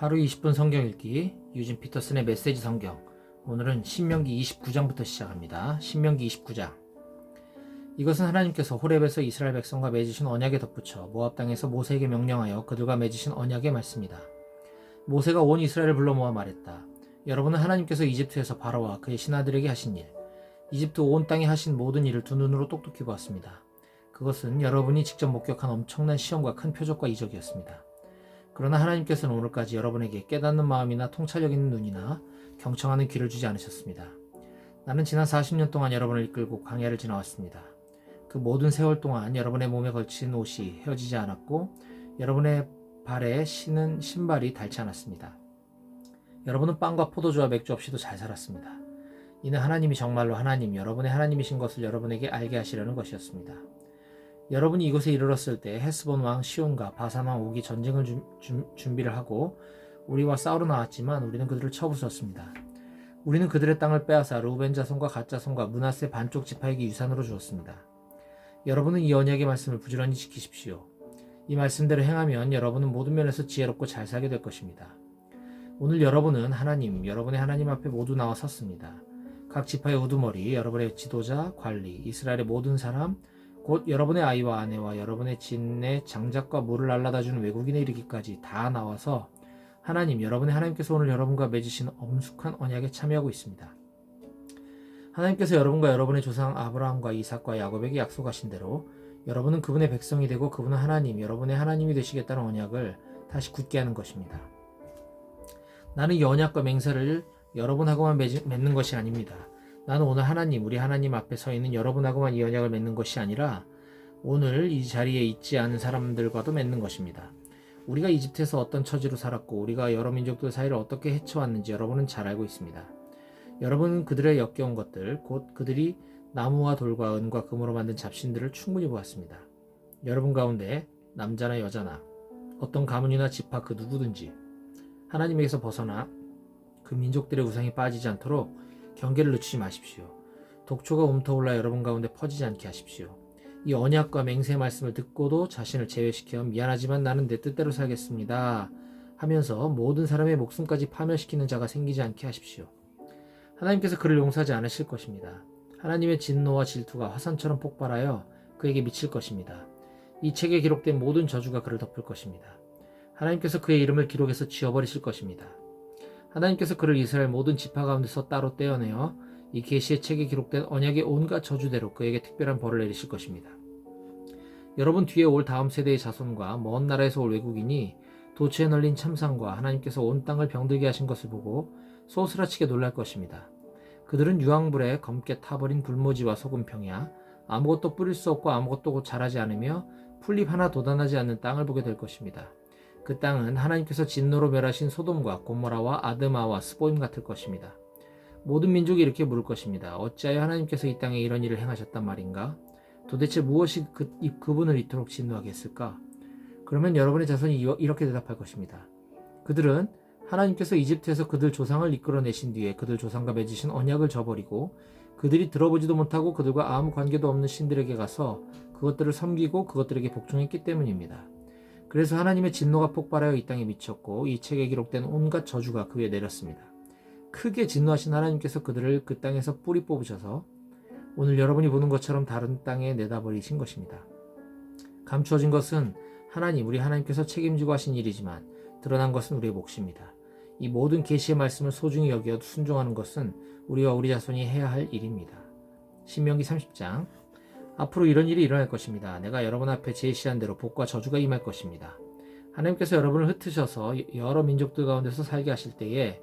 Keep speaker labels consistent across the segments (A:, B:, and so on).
A: 하루 20분 성경 읽기 유진 피터슨의 메시지 성경. 오늘은 신명기 29장부터 시작합니다. 신명기 29장. 이것은 하나님께서 호렙에서 이스라엘 백성과 맺으신 언약에 덧붙여 모압 땅에서 모세에게 명령하여 그들과 맺으신 언약의 말씀이다. 모세가 온 이스라엘을 불러 모아 말했다. 여러분은 하나님께서 이집트에서 바로와 그의 신하들에게 하신 일, 이집트 온 땅에 하신 모든 일을 두 눈으로 똑똑히 보았습니다. 그것은 여러분이 직접 목격한 엄청난 시험과 큰 표적과 이적이었습니다. 그러나 하나님께서는 오늘까지 여러분에게 깨닫는 마음이나 통찰력 있는 눈이나 경청하는 귀를 주지 않으셨습니다. 나는 지난 40년 동안 여러분을 이끌고 광야를 지나왔습니다. 그 모든 세월 동안 여러분의 몸에 걸친 옷이 헤어지지 않았고 여러분의 발에 신은 신발이 닳지 않았습니다. 여러분은 빵과 포도주와 맥주 없이도 잘 살았습니다. 이는 하나님이 정말로 하나님, 여러분의 하나님이신 것을 여러분에게 알게 하시려는 것이었습니다. 여러분이 이곳에 이르렀을 때 헤스본 왕 시온과 바산 왕 옥이 전쟁을 준비를 하고 우리와 싸우러 나왔지만 우리는 그들을 쳐부수었습니다. 우리는 그들의 땅을 빼앗아 르우벤 자손과 갓 자손과 므낫세 반쪽 지파에게 유산으로 주었습니다. 여러분은 이 언약의 말씀을 부지런히 지키십시오. 이 말씀대로 행하면 여러분은 모든 면에서 지혜롭고 잘 살게 될 것입니다. 오늘 여러분은 하나님, 여러분의 하나님 앞에 모두 나와 섰습니다. 각 지파의 우두머리, 여러분의 지도자, 관리, 이스라엘의 모든 사람, 곧 여러분의 아이와 아내와 여러분의 진의 장작과 물을 날라다주는 외국인에 이르기까지 다 나와서 하나님, 여러분의 하나님께서 오늘 여러분과 맺으신 엄숙한 언약에 참여하고 있습니다. 하나님께서 여러분과 여러분의 조상 아브라함과 이삭과 야곱에게 약속하신 대로 여러분은 그분의 백성이 되고 그분은 하나님, 여러분의 하나님이 되시겠다는 언약을 다시 굳게 하는 것입니다. 나는 이 언약과 맹세를 여러분하고만 맺는 것이 아닙니다. 나는 오늘 하나님, 우리 하나님 앞에 서 있는 여러분하고만 이 언약을 맺는 것이 아니라 오늘 이 자리에 있지 않은 사람들과도 맺는 것입니다. 우리가 이집트에서 어떤 처지로 살았고 우리가 여러 민족들 사이를 어떻게 헤쳐왔는지 여러분은 잘 알고 있습니다. 여러분은 그들의 역겨운 것들, 곧 그들이 나무와 돌과 은과 금으로 만든 잡신들을 충분히 보았습니다. 여러분 가운데 남자나 여자나 어떤 가문이나 지파 그 누구든지 하나님에게서 벗어나 그 민족들의 우상에 빠지지 않도록 경계를 늦추지 마십시오. 독초가 움터올라 여러분 가운데 퍼지지 않게 하십시오. 이 언약과 맹세의 말씀을 듣고도 자신을 제외시켜 미안하지만 나는 내 뜻대로 살겠습니다 하면서 모든 사람의 목숨까지 파멸시키는 자가 생기지 않게 하십시오. 하나님께서 그를 용서하지 않으실 것입니다. 하나님의 진노와 질투가 화산처럼 폭발하여 그에게 미칠 것입니다. 이 책에 기록된 모든 저주가 그를 덮을 것입니다. 하나님께서 그의 이름을 기록해서 지워버리실 것입니다. 하나님께서 그를 이스라엘 모든 지파 가운데서 따로 떼어내어 이 계시의 책에 기록된 언약의 온갖 저주대로 그에게 특별한 벌을 내리실 것입니다. 여러분 뒤에 올 다음 세대의 자손과 먼 나라에서 올 외국인이 도처에 널린 참상과 하나님께서 온 땅을 병들게 하신 것을 보고 소스라치게 놀랄 것입니다. 그들은 유황불에 검게 타버린 불모지와 소금평야, 아무것도 뿌릴 수 없고 아무것도 자라지 않으며 풀잎 하나 돋아나지 않는 땅을 보게 될 것입니다. 그 땅은 하나님께서 진노로 멸하신 소돔과 고모라와 아드마와 스보임 같을 것입니다. 모든 민족이 이렇게 물을 것입니다. 어찌하여 하나님께서 이 땅에 이런 일을 행하셨단 말인가? 도대체 무엇이 그분을 이토록 진노하게 했을까? 그러면 여러분의 자손이 이렇게 대답할 것입니다. 그들은 하나님께서 이집트에서 그들 조상을 이끌어내신 뒤에 그들 조상과 맺으신 언약을 저버리고 그들이 들어보지도 못하고 그들과 아무 관계도 없는 신들에게 가서 그것들을 섬기고 그것들에게 복종했기 때문입니다. 그래서 하나님의 진노가 폭발하여 이 땅에 미쳤고 이 책에 기록된 온갖 저주가 그 위에 내렸습니다. 크게 진노하신 하나님께서 그들을 그 땅에서 뿌리 뽑으셔서 오늘 여러분이 보는 것처럼 다른 땅에 내다버리신 것입니다. 감추어진 것은 하나님, 우리 하나님께서 책임지고 하신 일이지만 드러난 것은 우리의 몫입니다. 이 모든 계시의 말씀을 소중히 여겨 순종하는 것은 우리와 우리 자손이 해야 할 일입니다. 신명기 30장. 앞으로 이런 일이 일어날 것입니다. 내가 여러분 앞에 제시한 대로 복과 저주가 임할 것입니다. 하나님께서 여러분을 흩으셔서 여러 민족들 가운데서 살게 하실 때에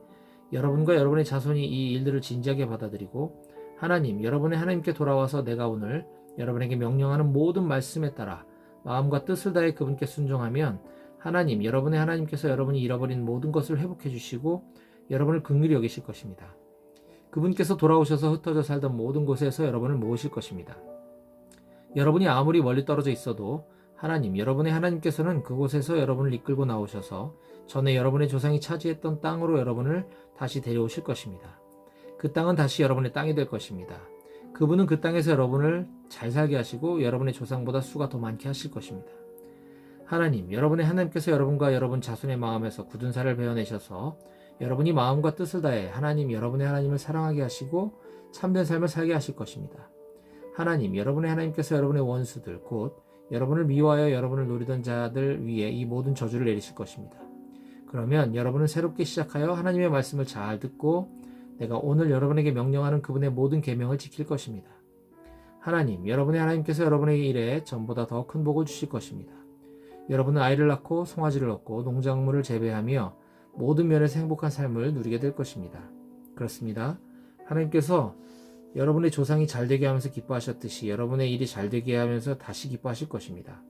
A: 여러분과 여러분의 자손이 이 일들을 진지하게 받아들이고 하나님, 여러분의 하나님께 돌아와서 내가 오늘 여러분에게 명령하는 모든 말씀에 따라 마음과 뜻을 다해 그분께 순종하면 하나님, 여러분의 하나님께서 여러분이 잃어버린 모든 것을 회복해 주시고 여러분을 긍휼히 여기실 것입니다. 그분께서 돌아오셔서 흩어져 살던 모든 곳에서 여러분을 모으실 것입니다. 여러분이 아무리 멀리 떨어져 있어도 하나님, 여러분의 하나님께서는 그곳에서 여러분을 이끌고 나오셔서 전에 여러분의 조상이 차지했던 땅으로 여러분을 다시 데려오실 것입니다. 그 땅은 다시 여러분의 땅이 될 것입니다. 그분은 그 땅에서 여러분을 잘 살게 하시고 여러분의 조상보다 수가 더 많게 하실 것입니다. 하나님, 여러분의 하나님께서 여러분과 여러분 자손의 마음에서 굳은 살을 베어내셔서 여러분이 마음과 뜻을 다해 하나님 여러분의 하나님을 사랑하게 하시고 참된 삶을 살게 하실 것입니다. 하나님, 여러분의 하나님께서 여러분의 원수들, 곧 여러분을 미워하여 여러분을 노리던 자들 위에 이 모든 저주를 내리실 것입니다. 그러면 여러분은 새롭게 시작하여 하나님의 말씀을 잘 듣고 내가 오늘 여러분에게 명령하는 그분의 모든 계명을 지킬 것입니다. 하나님, 여러분의 하나님께서 여러분의 일에 전보다 더 큰 복을 주실 것입니다. 여러분은 아이를 낳고 송아지를 얻고 농작물을 재배하며 모든 면에서 행복한 삶을 누리게 될 것입니다. 그렇습니다. 하나님께서 여러분의 조상이 잘되게 하면서 기뻐하셨듯이 여러분의 일이 잘되게 하면서 다시 기뻐하실 것입니다.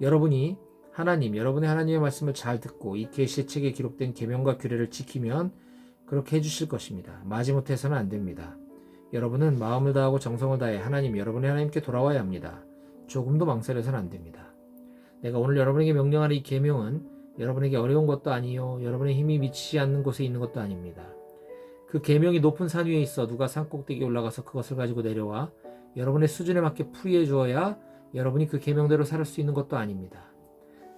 A: 여러분이 하나님, 여러분의 하나님의 말씀을 잘 듣고 이 계시의 책에 기록된 계명과 규례를 지키면 그렇게 해주실 것입니다. 마지못해서는 안 됩니다. 여러분은 마음을 다하고 정성을 다해 하나님, 여러분의 하나님께 돌아와야 합니다. 조금도 망설여서는 안 됩니다. 내가 오늘 여러분에게 명령하는 이 계명은 여러분에게 어려운 것도 아니요, 여러분의 힘이 미치지 않는 곳에 있는 것도 아닙니다. 그 계명이 높은 산 위에 있어 누가 산 꼭대기에 올라가서 그것을 가지고 내려와 여러분의 수준에 맞게 풀이해 주어야 여러분이 그 계명대로 살 수 있는 것도 아닙니다.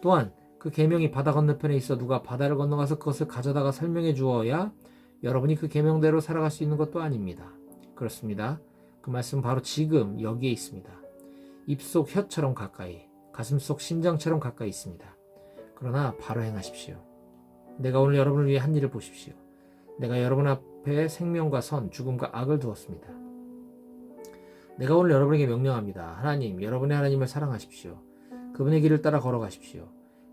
A: 또한 그 계명이 바다 건너편에 있어 누가 바다를 건너가서 그것을 가져다가 설명해 주어야 여러분이 그 계명대로 살아갈 수 있는 것도 아닙니다. 그렇습니다. 그 말씀은 바로 지금 여기에 있습니다. 입속 혀처럼 가까이, 가슴속 심장처럼 가까이 있습니다. 그러나 바로 행하십시오. 내가 오늘 여러분을 위해 한 일을 보십시오. 내가 여러분 앞에 생명과 선, 죽음과 악을 두었습니다. 내가 오늘 여러분에게 명령합니다. 하나님, 여러분의 하나님을 사랑하십시오. 그분의 길을 따라 걸어가십시오.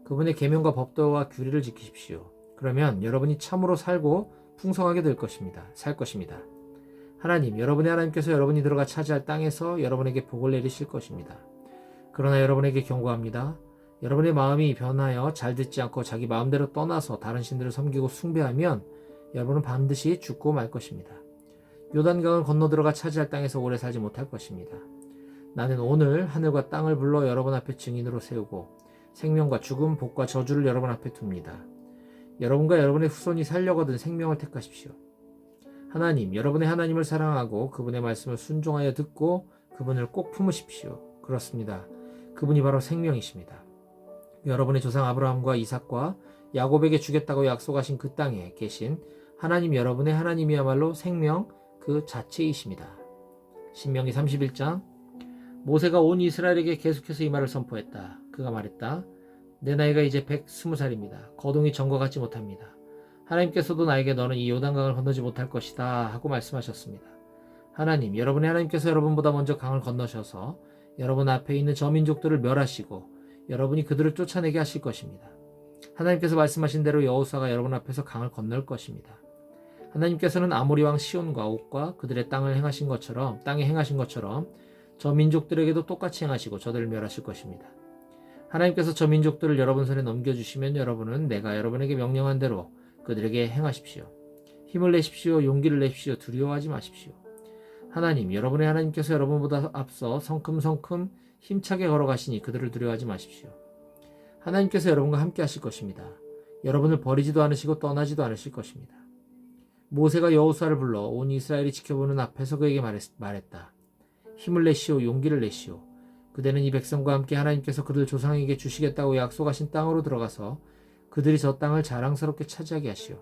A: 그분의 계명과 법도와 규례를 지키십시오. 그러면 여러분이 참으로 살고 풍성하게 될 것입니다. 살 것입니다. 하나님, 여러분의 하나님께서 여러분이 들어가 차지할 땅에서 여러분에게 복을 내리실 것입니다. 그러나 여러분에게 경고합니다. 여러분의 마음이 변하여 잘 듣지 않고 자기 마음대로 떠나서 다른 신들을 섬기고 숭배하면 여러분은 반드시 죽고 말 것입니다. 요단강을 건너 들어가 차지할 땅에서 오래 살지 못할 것입니다. 나는 오늘 하늘과 땅을 불러 여러분 앞에 증인으로 세우고 생명과 죽음, 복과 저주를 여러분 앞에 둡니다. 여러분과 여러분의 후손이 살려거든 생명을 택하십시오. 하나님, 여러분의 하나님을 사랑하고 그분의 말씀을 순종하여 듣고 그분을 꼭 품으십시오. 그렇습니다. 그분이 바로 생명이십니다. 여러분의 조상 아브라함과 이삭과 야곱에게 주겠다고 약속하신 그 땅에 계신 하나님, 여러분의 하나님이야말로 생명 그 자체이십니다. 신명기 31장. 모세가 온 이스라엘에게 계속해서 이 말을 선포했다. 그가 말했다. 내 나이가 이제 120살입니다. 거동이 전과 같지 못합니다. 하나님께서도 나에게 너는 이 요단강을 건너지 못할 것이다 하고 말씀하셨습니다. 하나님, 여러분의 하나님께서 여러분보다 먼저 강을 건너셔서 여러분 앞에 있는 저 민족들을 멸하시고 여러분이 그들을 쫓아내게 하실 것입니다. 하나님께서 말씀하신 대로 여호수아가 여러분 앞에서 강을 건널 것입니다. 하나님께서는 아모리 왕 시온과 옥과 그들의 땅에 행하신 것처럼 저 민족들에게도 똑같이 행하시고 저들을 멸하실 것입니다. 하나님께서 저 민족들을 여러분 손에 넘겨주시면 여러분은 내가 여러분에게 명령한 대로 그들에게 행하십시오. 힘을 내십시오. 용기를 내십시오. 두려워하지 마십시오. 하나님, 여러분의 하나님께서 여러분보다 앞서 성큼성큼 힘차게 걸어가시니 그들을 두려워하지 마십시오. 하나님께서 여러분과 함께 하실 것입니다. 여러분을 버리지도 않으시고 떠나지도 않으실 것입니다. 모세가 여호수아를 불러 온 이스라엘이 지켜보는 앞에서 그에게 말했다. 힘을 내시오. 용기를 내시오. 그대는 이 백성과 함께 하나님께서 그들 조상에게 주시겠다고 약속하신 땅으로 들어가서 그들이 저 땅을 자랑스럽게 차지하게 하시오.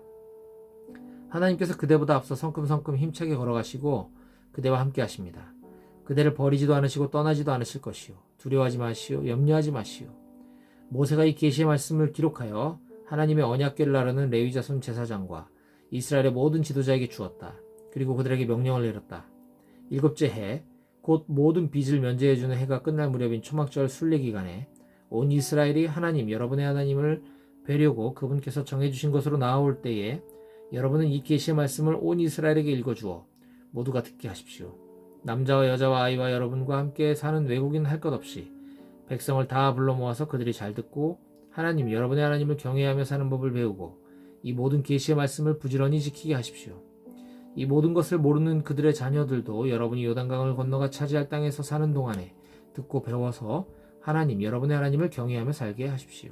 A: 하나님께서 그대보다 앞서 성큼성큼 힘차게 걸어가시고 그대와 함께 하십니다. 그대를 버리지도 않으시고 떠나지도 않으실 것이요. 두려워하지 마시오. 염려하지 마시오. 모세가 이 계시의 말씀을 기록하여 하나님의 언약궤를 나르는 레위 자손 제사장과 이스라엘의 모든 지도자에게 주었다. 그리고 그들에게 명령을 내렸다. 7째 해, 곧 모든 빚을 면제해주는 해가 끝날 무렵인 초막절 순례 기간에 온 이스라엘이 하나님, 여러분의 하나님을 뵈려고 그분께서 정해주신 것으로 나아올 때에 여러분은 이 계시의 말씀을 온 이스라엘에게 읽어주어 모두가 듣게 하십시오. 남자와 여자와 아이와 여러분과 함께 사는 외국인 할 것 없이 백성을 다 불러 모아서 그들이 잘 듣고 하나님, 여러분의 하나님을 경외하며 사는 법을 배우고 이 모든 계시의 말씀을 부지런히 지키게 하십시오. 이 모든 것을 모르는 그들의 자녀들도 여러분이 요단강을 건너가 차지할 땅에서 사는 동안에 듣고 배워서 하나님, 여러분의 하나님을 경외하며 살게 하십시오.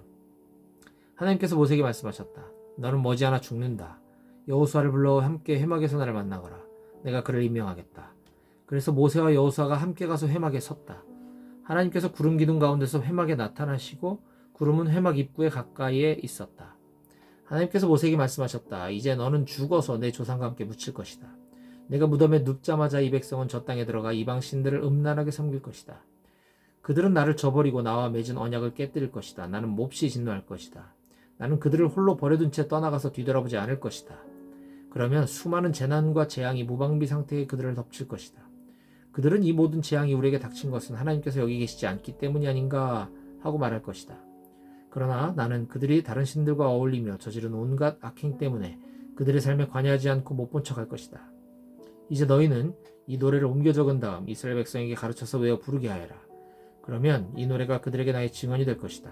A: 하나님께서 모세에게 말씀하셨다. 너는 머지않아 죽는다. 여호수아를 불러 함께 회막에서 나를 만나거라. 내가 그를 임명하겠다. 그래서 모세와 여호수아가 함께 가서 회막에 섰다. 하나님께서 구름 기둥 가운데서 회막에 나타나시고 구름은 회막 입구에 가까이에 있었다. 하나님께서 모세에게 말씀하셨다. 이제 너는 죽어서 내 조상과 함께 묻힐 것이다. 내가 무덤에 눕자마자 이 백성은 저 땅에 들어가 이방 신들을 음란하게 섬길 것이다. 그들은 나를 저버리고 나와 맺은 언약을 깨뜨릴 것이다. 나는 몹시 진노할 것이다. 나는 그들을 홀로 버려둔 채 떠나가서 뒤돌아보지 않을 것이다. 그러면 수많은 재난과 재앙이 무방비 상태에 그들을 덮칠 것이다. 그들은 이 모든 재앙이 우리에게 닥친 것은 하나님께서 여기 계시지 않기 때문이 아닌가 하고 말할 것이다. 그러나 나는 그들이 다른 신들과 어울리며 저지른 온갖 악행 때문에 그들의 삶에 관여하지 않고 못 본 척할 것이다. 이제 너희는 이 노래를 옮겨 적은 다음 이스라엘 백성에게 가르쳐서 외워 부르게 하여라. 그러면 이 노래가 그들에게 나의 증언이 될 것이다.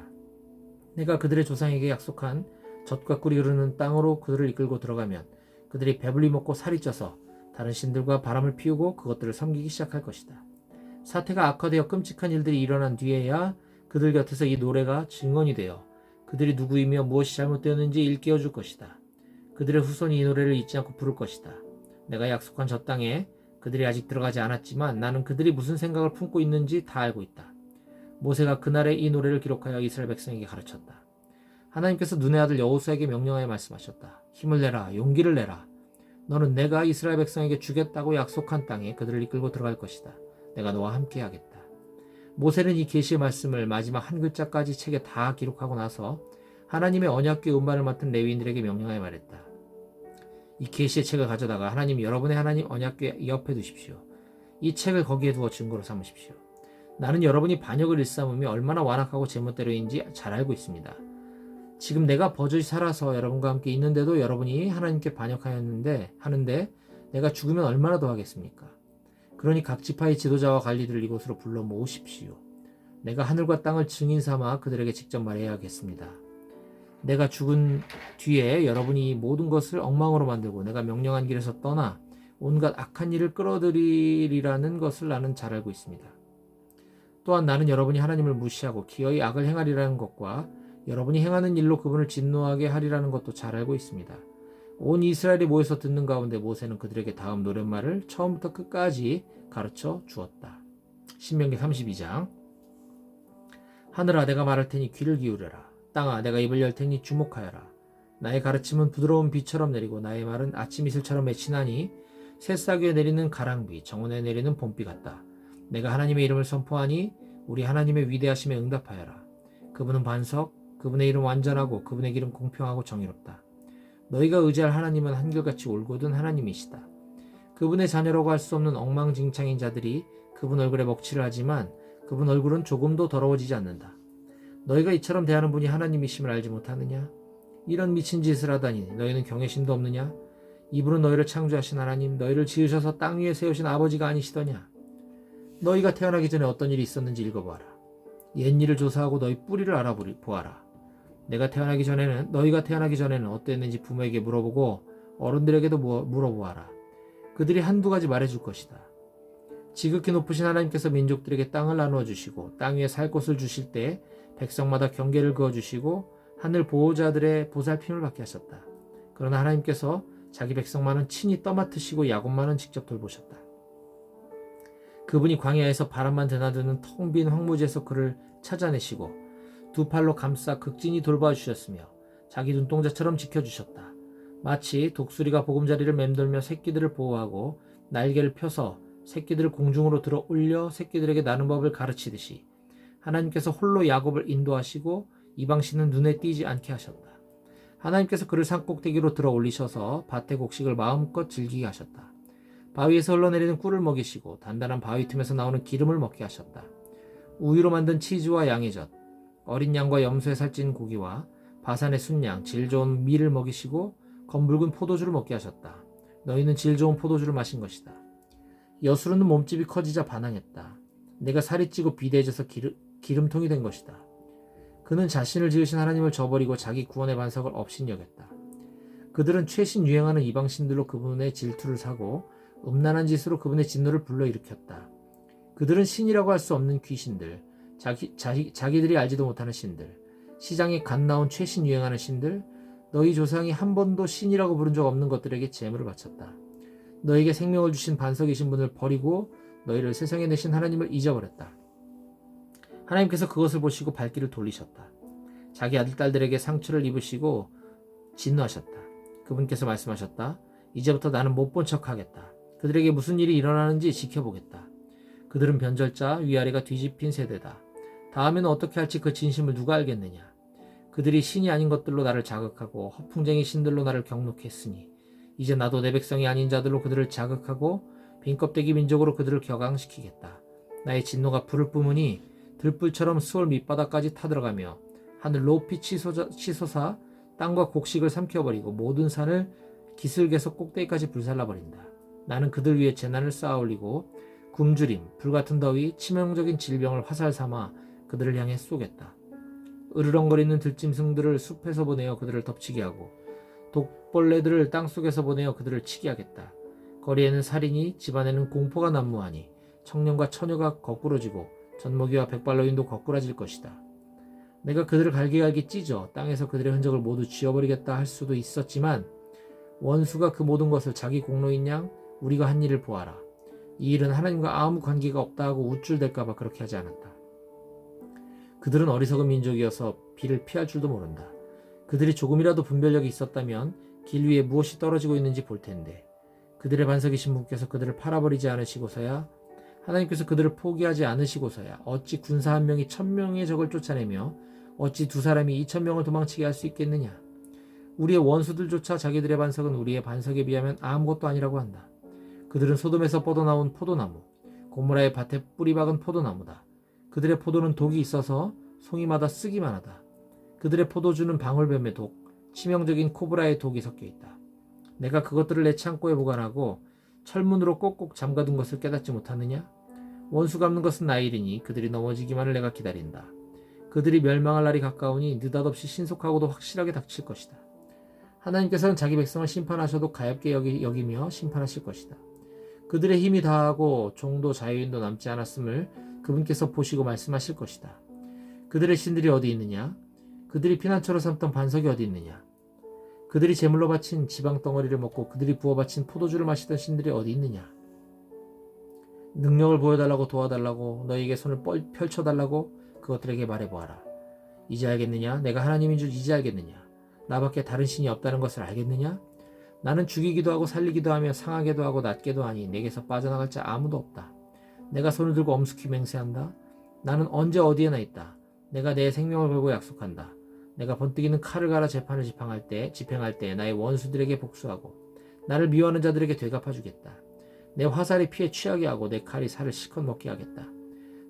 A: 내가 그들의 조상에게 약속한 젖과 꿀이 흐르는 땅으로 그들을 이끌고 들어가면 그들이 배불리 먹고 살이 쪄서 다른 신들과 바람을 피우고 그것들을 섬기기 시작할 것이다. 사태가 악화되어 끔찍한 일들이 일어난 뒤에야 그들 곁에서 이 노래가 증언이 되어 그들이 누구이며 무엇이 잘못되었는지 일깨워 줄 것이다. 그들의 후손이 이 노래를 잊지 않고 부를 것이다. 내가 약속한 저 땅에 그들이 아직 들어가지 않았지만 나는 그들이 무슨 생각을 품고 있는지 다 알고 있다. 모세가 그날에 이 노래를 기록하여 이스라엘 백성에게 가르쳤다. 하나님께서 눈의 아들 여호수아에게 명령하여 말씀하셨다. 힘을 내라, 용기를 내라. 너는 내가 이스라엘 백성에게 주겠다고 약속한 땅에 그들을 이끌고 들어갈 것이다. 내가 너와 함께 하겠다. 모세는 이 계시의 말씀을 마지막 한 글자까지 책에 다 기록하고 나서 하나님의 언약궤 음반을 맡은 레위인들에게 명령하여 말했다. 이 계시의 책을 가져다가 하나님 여러분의 하나님 언약궤 옆에 두십시오. 이 책을 거기에 두어 증거로 삼으십시오. 나는 여러분이 반역을 일삼으며 얼마나 완악하고 제멋대로인지 잘 알고 있습니다. 지금 내가 버젓이 살아서 여러분과 함께 있는데도 여러분이 하나님께 반역하였는데 하는데 내가 죽으면 얼마나 더 하겠습니까? 그러니 각 지파의 지도자와 관리들을 이곳으로 불러 모으십시오. 내가 하늘과 땅을 증인 삼아 그들에게 직접 말해야겠습니다. 내가 죽은 뒤에 여러분이 이 모든 것을 엉망으로 만들고 내가 명령한 길에서 떠나 온갖 악한 일을 끌어들이리라는 것을 나는 잘 알고 있습니다. 또한 나는 여러분이 하나님을 무시하고 기어이 악을 행하리라는 것과 여러분이 행하는 일로 그분을 진노하게 하리라는 것도 잘 알고 있습니다. 온 이스라엘이 모여서 듣는 가운데 모세는 그들에게 다음 노랫말을 처음부터 끝까지 가르쳐 주었다. 신명기 32장. 하늘아 내가 말할 테니 귀를 기울여라. 땅아 내가 입을 열 테니 주목하여라. 나의 가르침은 부드러운 비처럼 내리고 나의 말은 아침 이슬처럼 맺히나니 새싹 위에 내리는 가랑비 정원에 내리는 봄비 같다. 내가 하나님의 이름을 선포하니 우리 하나님의 위대하심에 응답하여라. 그분은 반석, 그분의 이름 완전하고 그분의 길은 공평하고 정의롭다. 너희가 의지할 하나님은 한결같이 올곧은 하나님이시다. 그분의 자녀라고 할 수 없는 엉망진창인 자들이 그분 얼굴에 먹칠을 하지만 그분 얼굴은 조금도 더러워지지 않는다. 너희가 이처럼 대하는 분이 하나님이심을 알지 못하느냐? 이런 미친 짓을 하다니 너희는 경외심도 없느냐? 이분은 너희를 창조하신 하나님, 너희를 지으셔서 땅 위에 세우신 아버지가 아니시더냐? 너희가 태어나기 전에 어떤 일이 있었는지 읽어보아라. 옛일을 조사하고 너희 뿌리를 알아보아라. 너희가 태어나기 전에는 어땠는지 부모에게 물어보고 어른들에게도 물어보아라. 그들이 한두 가지 말해줄 것이다. 지극히 높으신 하나님께서 민족들에게 땅을 나누어 주시고 땅 위에 살 곳을 주실 때 백성마다 경계를 그어 주시고 하늘 보호자들의 보살핌을 받게 하셨다. 그러나 하나님께서 자기 백성만은 친히 떠맡으시고 야곱만은 직접 돌보셨다. 그분이 광야에서 바람만 드나드는 텅 빈 황무지에서 그를 찾아내시고 두 팔로 감싸 극진히 돌봐주셨으며 자기 눈동자처럼 지켜주셨다. 마치 독수리가 보금자리를 맴돌며 새끼들을 보호하고 날개를 펴서 새끼들을 공중으로 들어 올려 새끼들에게 나는 법을 가르치듯이 하나님께서 홀로 야곱을 인도하시고 이방신은 눈에 띄지 않게 하셨다. 하나님께서 그를 산꼭대기로 들어 올리셔서 밭의 곡식을 마음껏 즐기게 하셨다. 바위에서 흘러내리는 꿀을 먹이시고 단단한 바위 틈에서 나오는 기름을 먹게 하셨다. 우유로 만든 치즈와 양의 젖, 어린 양과 염소에 살찐 고기와 바산의 순양, 질 좋은 밀을 먹이시고 검붉은 포도주를 먹게 하셨다. 너희는 질 좋은 포도주를 마신 것이다. 여수르는 몸집이 커지자 반항했다. 내가 살이 찌고 비대해져서 기름통이 된 것이다. 그는 자신을 지으신 하나님을 저버리고 자기 구원의 반석을 업신여겼다. 그들은 최신 유행하는 이방신들로 그분의 질투를 사고 음란한 짓으로 그분의 진노를 불러일으켰다. 그들은 신이라고 할 수 없는 귀신들, 자기들이 알지도 못하는 신들, 시장에 갓 나온 최신 유행하는 신들, 너희 조상이 한 번도 신이라고 부른 적 없는 것들에게 제물을 바쳤다. 너에게 생명을 주신 반석이신 분을 버리고 너희를 세상에 내신 하나님을 잊어버렸다. 하나님께서 그것을 보시고 발길을 돌리셨다. 자기 아들, 딸들에게 상처를 입으시고 진노하셨다. 그분께서 말씀하셨다. 이제부터 나는 못 본 척하겠다. 그들에게 무슨 일이 일어나는지 지켜보겠다. 그들은 변절자, 위아래가 뒤집힌 세대다. 다음에는 어떻게 할지 그 진심을 누가 알겠느냐. 그들이 신이 아닌 것들로 나를 자극하고 허풍쟁이 신들로 나를 경록했으니 이제 나도 내 백성이 아닌 자들로 그들을 자극하고 빈껍데기 민족으로 그들을 격앙시키겠다. 나의 진노가 불을 뿜으니 들불처럼 수월 밑바닥까지 타들어가며 하늘 높이 치솟아 땅과 곡식을 삼켜버리고 모든 산을 기슭에서 꼭대기까지 불살라버린다. 나는 그들 위에 재난을 쌓아올리고 굶주림, 불같은 더위, 치명적인 질병을 화살 삼아 그들을 향해 쏘겠다. 으르렁거리는 들짐승들을 숲에서 보내어 그들을 덮치게 하고 독벌레들을 땅속에서 보내어 그들을 치게 하겠다. 거리에는 살인이, 집안에는 공포가 난무하니 청년과 처녀가 거꾸러지고 젖먹이와 백발노인도 거꾸라질 것이다. 내가 그들을 갈기갈기 찢어 땅에서 그들의 흔적을 모두 지워버리겠다 할 수도 있었지만 원수가 그 모든 것을 자기 공로인 양 우리가 한 일을 보아라. 이 일은 하나님과 아무 관계가 없다 하고 우쭐댈까봐 그렇게 하지 않았다. 그들은 어리석은 민족이어서 비를 피할 줄도 모른다. 그들이 조금이라도 분별력이 있었다면 길 위에 무엇이 떨어지고 있는지 볼 텐데 그들의 반석이신 분께서 그들을 팔아버리지 않으시고서야 하나님께서 그들을 포기하지 않으시고서야 어찌 군사 한 명이 1000명의 적을 쫓아내며 어찌 두 사람이 2000명을 도망치게 할 수 있겠느냐. 우리의 원수들조차 자기들의 반석은 우리의 반석에 비하면 아무것도 아니라고 한다. 그들은 소돔에서 뻗어나온 포도나무, 고모라의 밭에 뿌리 박은 포도나무다. 그들의 포도는 독이 있어서 송이마다 쓰기만 하다. 그들의 포도주는 방울뱀의 독, 치명적인 코브라의 독이 섞여 있다. 내가 그것들을 내 창고에 보관하고 철문으로 꼭꼭 잠가둔 것을 깨닫지 못하느냐? 원수 갚는 것은 나의 일이니 그들이 넘어지기만을 내가 기다린다. 그들이 멸망할 날이 가까우니 느닷없이 신속하고도 확실하게 닥칠 것이다. 하나님께서는 자기 백성을 심판하셔도 가엾게 여기며 심판하실 것이다. 그들의 힘이 다하고 종도 자유인도 남지 않았음을 그분께서 보시고 말씀하실 것이다. 그들의 신들이 어디 있느냐? 그들이 피난처로 삼던 반석이 어디 있느냐? 그들이 제물로 바친 지방 덩어리를 먹고 그들이 부어 바친 포도주를 마시던 신들이 어디 있느냐? 능력을 보여달라고 도와달라고 너희에게 손을 펼쳐달라고 그것들에게 말해보아라. 이제 알겠느냐? 내가 하나님인 줄 이제 알겠느냐? 나밖에 다른 신이 없다는 것을 알겠느냐? 나는 죽이기도 하고 살리기도 하며 상하게도 하고 낫게도 하니 내게서 빠져나갈 자 아무도 없다. 내가 손을 들고 엄숙히 맹세한다. 나는 언제 어디에나 있다. 내가 내 생명을 걸고 약속한다. 내가 번뜩이는 칼을 갈아 재판을 집행할 때 나의 원수들에게 복수하고 나를 미워하는 자들에게 되갚아주겠다. 내 화살이 피에 취하게 하고 내 칼이 살을 실컷 먹게 하겠다.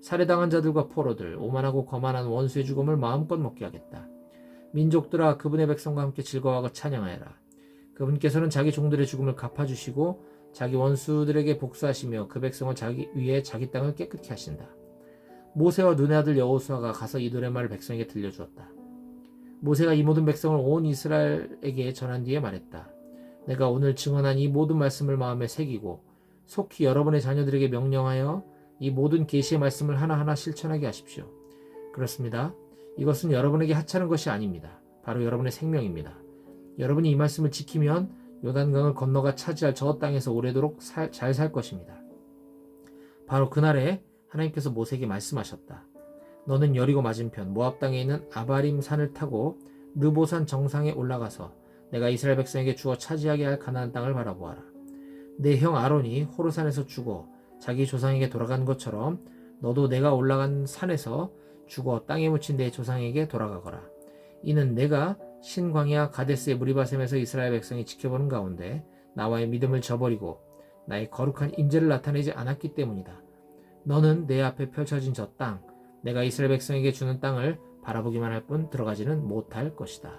A: 살해당한 자들과 포로들, 오만하고 거만한 원수의 죽음을 마음껏 먹게 하겠다. 민족들아 그분의 백성과 함께 즐거워하고 찬양하여라. 그분께서는 자기 종들의 죽음을 갚아주시고 자기 원수들에게 복수하시며 그 백성을 자기 위에 자기 땅을 깨끗게 하신다. 모세와 눈의 아들 여호수아가 가서 이 노랫말을 백성에게 들려주었다. 모세가 이 모든 백성을 온 이스라엘에게 전한 뒤에 말했다. 내가 오늘 증언한 이 모든 말씀을 마음에 새기고 속히 여러분의 자녀들에게 명령하여 이 모든 계시의 말씀을 하나하나 실천하게 하십시오. 그렇습니다. 이것은 여러분에게 하찮은 것이 아닙니다. 바로 여러분의 생명입니다. 여러분이 이 말씀을 지키면 요단강을 건너가 차지할 저 땅에서 오래도록 잘 살 것입니다. 바로 그날에 하나님께서 모세에게 말씀하셨다. 너는 여리고 맞은편 모압 땅에 있는 아바림 산을 타고 르보산 정상에 올라가서 내가 이스라엘 백성에게 주어 차지하게 할 가나안 땅을 바라보아라. 내 형 아론이 호르산에서 죽어 자기 조상에게 돌아간 것처럼 너도 내가 올라간 산에서 죽어 땅에 묻힌 내 조상에게 돌아가거라. 이는 내가 신광야 가데스의 무리바셈에서 이스라엘 백성이 지켜보는 가운데 나와의 믿음을 저버리고 나의 거룩한 임재를 나타내지 않았기 때문이다. 너는 내 앞에 펼쳐진 저 땅, 내가 이스라엘 백성에게 주는 땅을 바라보기만 할 뿐 들어가지는 못할 것이다.